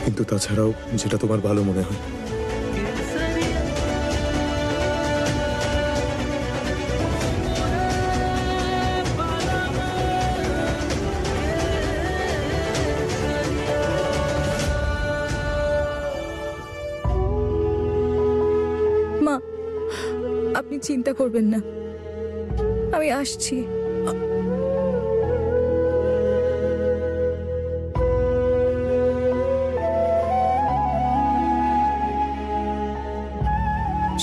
কিন্তু তাছাড়াও যেটা তোমার ভালো মনে হয়। মা, আপনি চিন্তা করবেন না, আমি আসছি।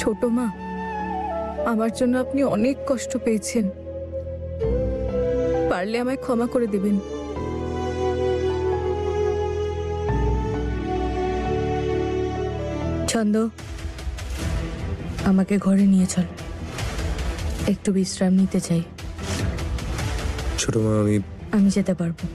ছোট মা, আমার জন্য আপনি অনেক কষ্ট পেয়েছেন, পারলে আমায় ক্ষমা করে দেবেন। ছন্দ, আমাকে ঘরে নিয়ে চল, একটু বিশ্রাম নিতে চাই। ছোট মা, আমি যেতে পারবো।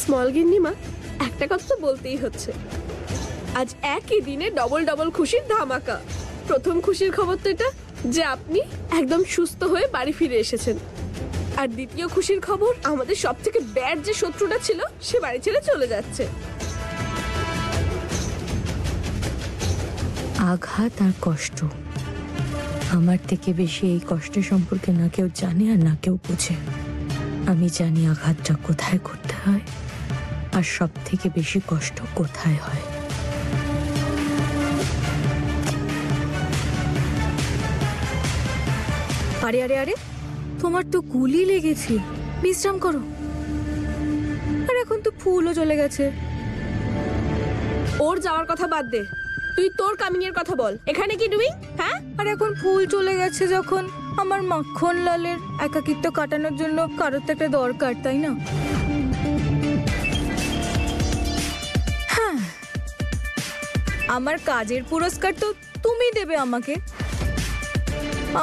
স্মল গিন্নিমা, একটা কথা তো বলতেই হচ্ছে, আজ একই দিনে ডবল ডবল খুশির ধামাকা। প্রথম খুশির খবর তো এটা যে আপনি একদম সুস্থ হয়ে বাড়ি ফিরে এসেছেন, আর দ্বিতীয় খুশির খবর আমাদের সব থেকে ব্যাড যে শত্রুটা ছিল সে বাড়ি ছেড়ে চলে যাচ্ছে। আঘাত আর কষ্ট, আমার থেকে বেশি এই কষ্টের সম্পর্কে না কেউ জানে আর না কেউ বোঝে। আমি জানি আঘাতটা কোথায় করতে হয় আর সব থেকে বেশি কষ্ট কোথায় হয়। আরে আরে আরে, তোমার তো গুলি লেগেছে, বিশ্রাম করো। আর এখন তো ফুলও চলে গেছে। ওর যাওয়ার কথা বাদ দে, তুই তোর কামিং এর কথা বল। এখানে কি ডুইং? হ্যাঁ, আর এখন ফুল চলে গেছে যখন, আমার মাখন লালের একাকিত্ব কাটানোর জন্য কারোর তো একটা দরকার, তাই না? হ্যাঁ, আমার কাজের পুরস্কার তো তুমি দেবে আমাকে।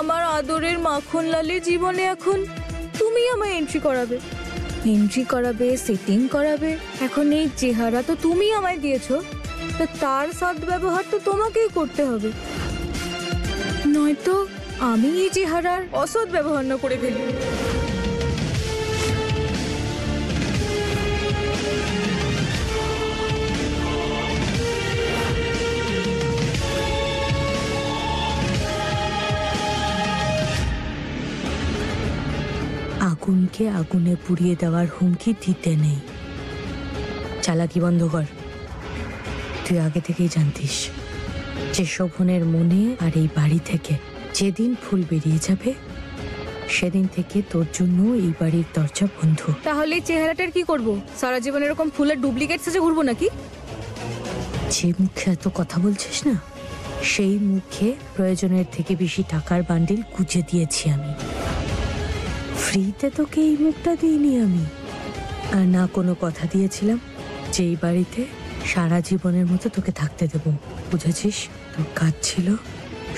আমার আদরের মাখন লালের জীবনে এখন তুমি আমায় এন্ট্রি করাবে, সেটিং করাবে। এখন এই চেহারা তো তুমি আমায় দিয়েছো, তো তার সদ্ব্যবহার তো তোমাকেই করতে হবে, নয়তো আমি এই চেহারার অসৎ ব্যবহার না করে ফেলি। আগুনকে আগুনে পুড়িয়ে দেওয়ার হুমকি দিতে নেই। চালাকি বন্ধ কর। তুই আগে থেকেই জানতিস যে শোভনের মনে আর এই বাড়ি থেকে যেদিন ফুল বেরিয়ে যাবে সেদিন থেকে তোর জন্য এই বাড়ির দরজা বন্ধ। তাহলে এই চেহারাটার কি করব? সারা জীবন এরকম ফুলের ডুপ্লিকেট সাজে ঘুরবো নাকি? যে মুখে এত কথা বলছিস না, সেই মুখে প্রয়োজনের থেকে বেশি টাকার বান্ডিল গুজে দিয়েছি আমি। ফ্রিতে তোকে এই মুখটা দিইনি আমি, আর না কোনো কথা দিয়েছিলাম যে এই বাড়িতে সারা জীবনের মতো তোকে থাকতে দেব। বুঝেছিস? তোর কাজ ছিল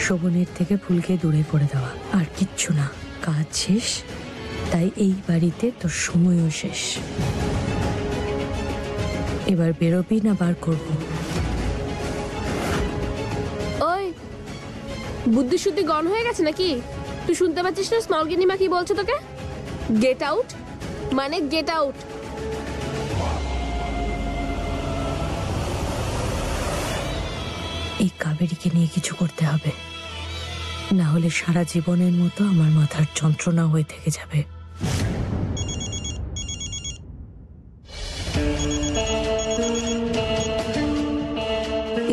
শোভনের থেকে ফুলকে দূরে করে দেওয়া, আর কিচ্ছু না। কাজ শেষ, তাই এই বাড়িতে তোর সময়ও শেষ। এবার বেরোবি না বার করবো? ওই বুদ্ধি শুদ্ধি গণ হয়ে গেছে নাকি? তুই শুনতে পাচ্ছিস না স্মল গিনিমা কি বলছে তোকে? গেট আউট মানে গেট আউট। এই কাবেরীকে নিয়ে কিছু করতে হবে, না হলে সারা জীবনের মতো আমার মাথার যন্ত্রণা হয়ে থেকে যাবে।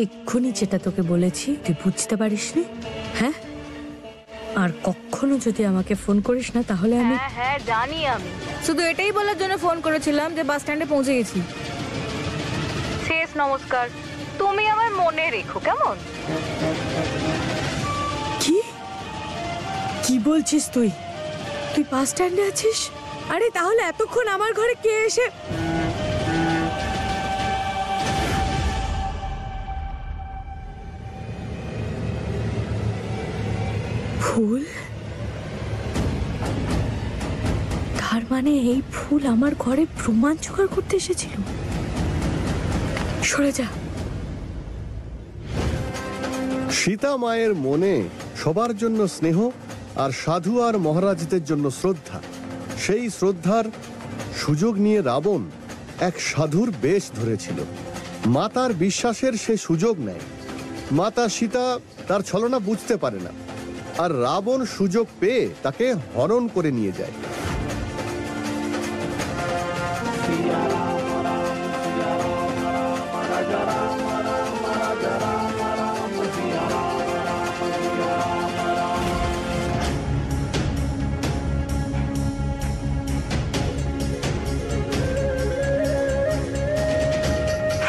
এক্ষুনি যেটা তোকে বলেছি তুই বুঝতে পারিসনি? হ্যাঁ, আর কখনো যদি আমাকে ফোন করিস না তাহলে আমি হ্যাঁ জানি আমি, শুধু এটাই বলার জন্য ফোন করেছিলাম যে বাস স্ট্যান্ডে পৌঁছে গেছি। শেষ নমস্কার, তুমি আমার মনে রেখো কেমন? কি কি বলছিস তুই? তুই বাস স্ট্যান্ডে আছিস? আরে তাহলে এতক্ষণ আমার ঘরে কে এসে? ফুল? তার মানে এই ফুল আমার ঘরে প্রমাণ জোগাড় করতে এসেছিল। সরে যা। সীতা মায়ের মনে সবার জন্য স্নেহ, আর সাধু আর মহারাজদের জন্য শ্রদ্ধা। সেই শ্রদ্ধার সুযোগ নিয়ে রাবণ এক সাধুর বেশ ধরেছিল। মাতার বিশ্বাসের সে সুযোগ নেয়। মাতা সীতা তার ছলনা বুঝতে পারে না, আর রাবণ সুযোগ পেয়ে তাকে হরণ করে নিয়ে যায়।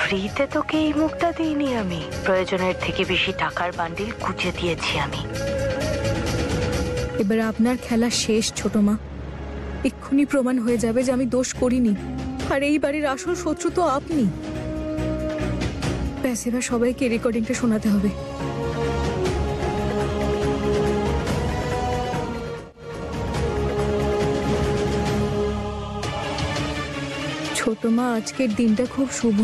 ফ্রিতে তোকে এই মুখটা দিইনি আমি, প্রয়োজনের থেকে বেশি টাকার বান্ডিল গুজে দিয়েছি আমি। এবার আপনার খেলা শেষ ছোট মা। এক্ষুনি প্রমাণ হয়ে যাবে যে আমি দোষ করিনি, আর এই বাড়ির আসল শত্রু তো আপনি। ব্যাস এবার সবাইকে রেকর্ডিংটা শোনাতে হবে। ছোট মা, আজকের দিনটা খুব শুভ,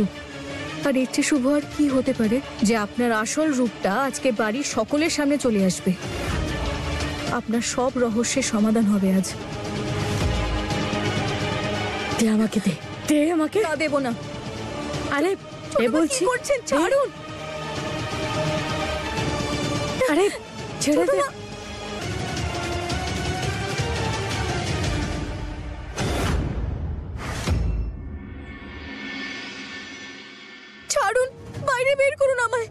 আর এর চেয়ে শুভ আর কি হতে পারে যে আপনার আসল রূপটা আজকে বাড়ির সকলের সামনে চলে আসবে। আপনার সব রহস্যের সমাধান হবে আজ। দে আমাকে, দে দে আমাকে। না, দেব না। আরে এ বলছি, কি করছেন? ছাড়ুন। আরে ছেড়ে দে। ছাড়ুন, বাইরে বের করুন আমায়।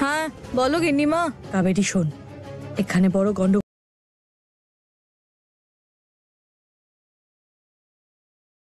হ্যাঁ বলো গিন্নিমা। কাবেরী শোন, এখানে বড় গন্ডগোল